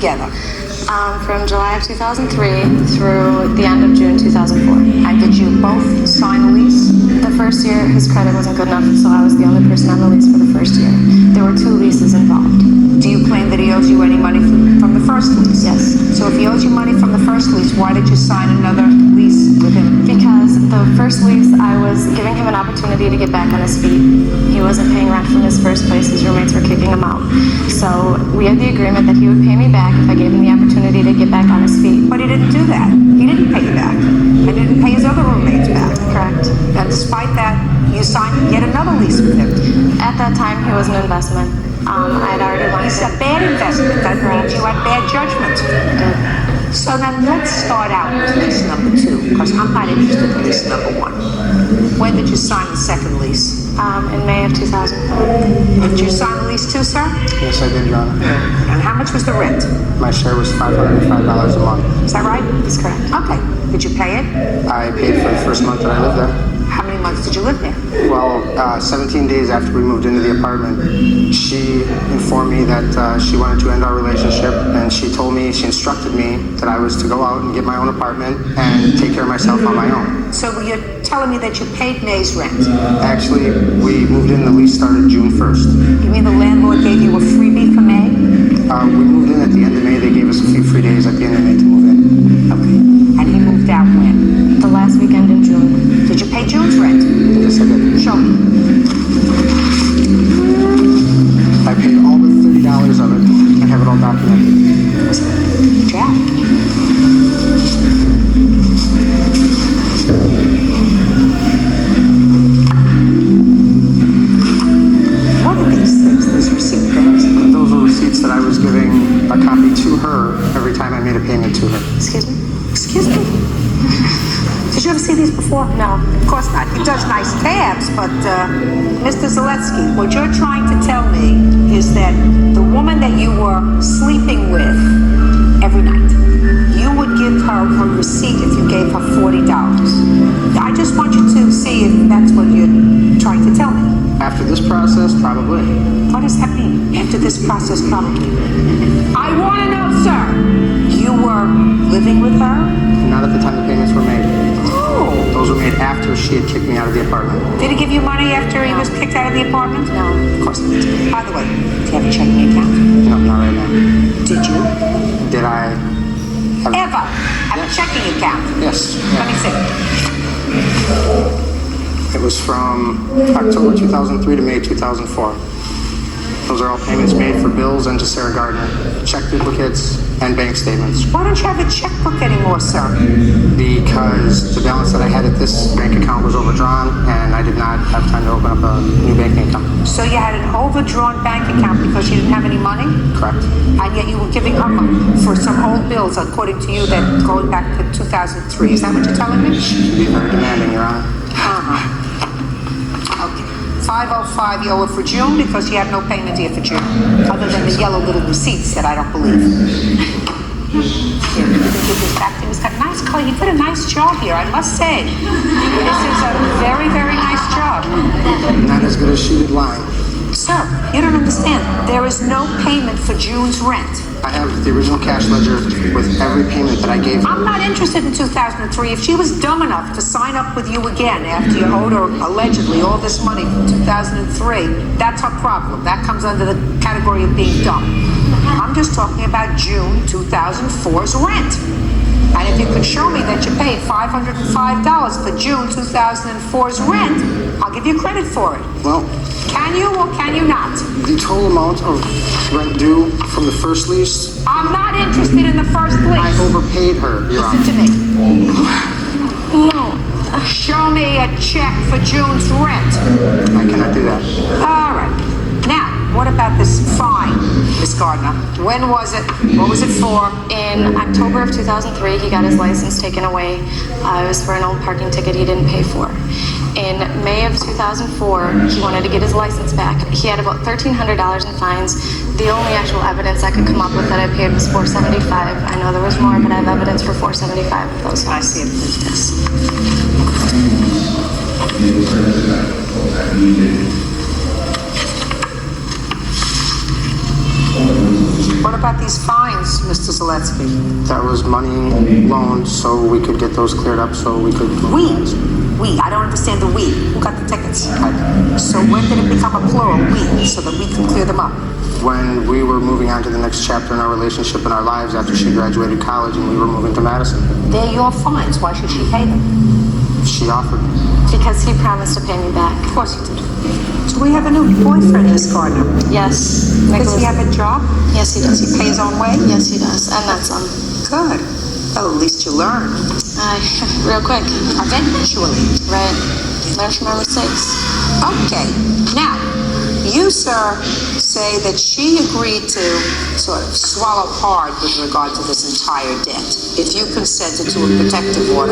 together? From July of 2003 through the end of June 2004. And did you both sign a lease? The first year, his credit wasn't good enough, so I was the only person on the lease for the first year. There were 2 leases involved. Do you claim that he owes you any money from the first lease? Yes. So if he owes you money from the first lease, why did you sign another lease with him? Because the first lease, I was giving him an opportunity to get back on his feet. He wasn't paying rent from his first place. His roommates were kicking him out. So we had the agreement that he would pay me back if I gave him the opportunity to get back on his feet. But he didn't do that. He didn't pay you back. And didn't pay his other roommates back. Correct. And despite that, you signed yet another lease with him. At that time, he was an investment. I had already learned He's a bad investment. That means you had bad judgment. So now let's start out with lease number 2, because I'm not interested in lease number 1. When did you sign the second lease? In May of 2004. Did you sign the lease too, sir? Yes, I did, Your Honor. And how much was the rent? My share was $505 a month. Is that right? That's correct. Okay. Did you pay it? I paid for the first month that I lived there. How many months did you live there? Well, 17 days after we moved into the apartment, she informed me that she wanted to end our relationship, and she instructed me that I was to go out and get my own apartment and take care of myself on my own. So you're telling me that you paid May's rent? Actually, we moved in, the lease started June 1st. You mean the landlord gave you a freebie for May? We moved in at the end of May. They gave us a few free days at the end of May to move in. Okay. And he moved out when? The last weekend in June. Did you pay June's rent? Yes, I did. Show me. I paid all but $30 of it. I have it all documented. Jack. What are these things, these receipt things? Those were receipts that I was giving a copy to her every time I made a payment to her. Excuse me? Excuse me? Did you ever see these before? No. Of course not. He does nice tabs, but Mr. Zaletsky, what you're trying to tell me is that the woman that you were sleeping with every night, you would give her a receipt if you gave her $40. I just want you to see if that's what you're trying to tell me. After this process, probably. What does that mean? After this process, probably. I want to know, sir. You were living with her? Not at the time the payments were made. Oh. Those were made after she had kicked me out of the apartment. Did he give you money after he was kicked out of the apartment? No. Of course not. By the way, do you have a checking account? No, not right now. Did you Did I have... ever have a checking account? Yes. Let me see. It was from October 2003 to May 2004. Those are all payments made for bills and to Sarah Gardner. Check duplicates and bank statements. Why don't you have a checkbook anymore, sir? Because the balance that I had at this bank account was overdrawn and I did not have time to open up a new banking account. So you had an overdrawn bank account because you didn't have any money? Correct. And yet you were giving her money for some old bills, according to you, that going back to 2003. Is that what you're telling me? She can be very demanding, Your Honor. Uh-huh. Okay. 505 you owe it for June because you have no payment here for June, other than the yellow little receipts that I don't believe. Here, you can give this back to him. He's got nice color. He did a nice job here, I must say. This is a very, very nice job. Not as good as she did lying. Sir, you don't understand. There is no payment for June's rent. I have the original cash ledger with every payment that I gave her. I'm not interested in 2003. If she was dumb enough to sign up with you again after you owed her allegedly all this money from 2003, that's her problem. That comes under the category of being dumb. I'm just talking about June 2004's rent. And if you can show me that you paid $505 for June 2004's rent, I'll give you credit for it. Well, Can you or can you not? the total amount of rent due from the first lease, I'm not interested in the first I lease. overpaid her, Your Listen Honor. to me. Show me a check for June's rent. I cannot do that. All right. Now, what about this fine, Miss Gardner? When was it? What was it for? In October of 2003, he got his license taken away. It was for an old parking ticket he didn't pay for. In May of 2004, he wanted to get his license back. He had about $1,300 in fines. The only actual evidence I could come up with that I paid was $475. I know there was more, but I have evidence for $475 of those I fines. see it. Yes. What about these fines fines, Mr. Zaletsky? That was money loaned so we could get those cleared up so we could... We. I don't understand the we. Who got the tickets? So when did it become a plural, we, so that we can clear them up? When we were moving on to the next chapter in our relationship and our lives after she graduated college and we were moving to Madison. They're your fines. Why should she pay them? She offered. Because he promised to pay me back. Of course he did. So we have a new boyfriend, Miss Gardner. Yes. Does he have a job? Yes, he Does does. he pay his own way? Yes, he does. And then some. Good. Well, at least you learn. Real quick. Eventually. Right. Learn from our mistakes. Okay. Now, you, sir, say that she agreed to sort of swallow hard with regard to this entire debt if you consented to a protective order.